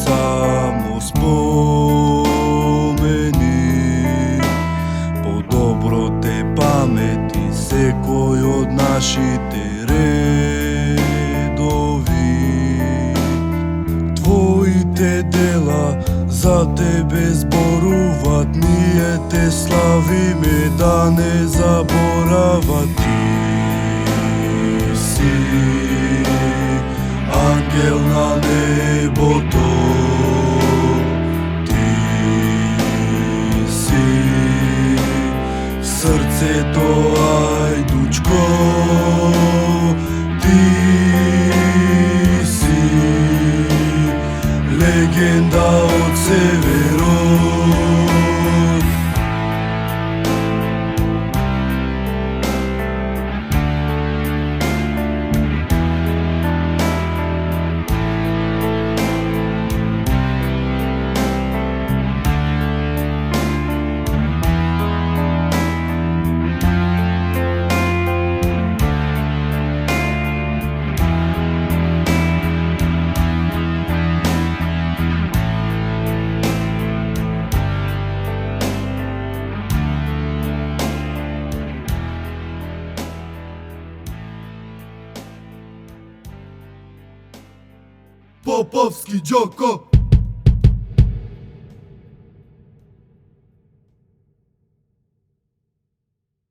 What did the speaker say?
samo spomeni po dobrote pameti секој од нашите редови. Твоите дела за тебе зборуват, ние те славиме да не заборават. Ти си ангел на небото, ти си срцето ајдучко, ти си легенда од северот. Поповски Џоко.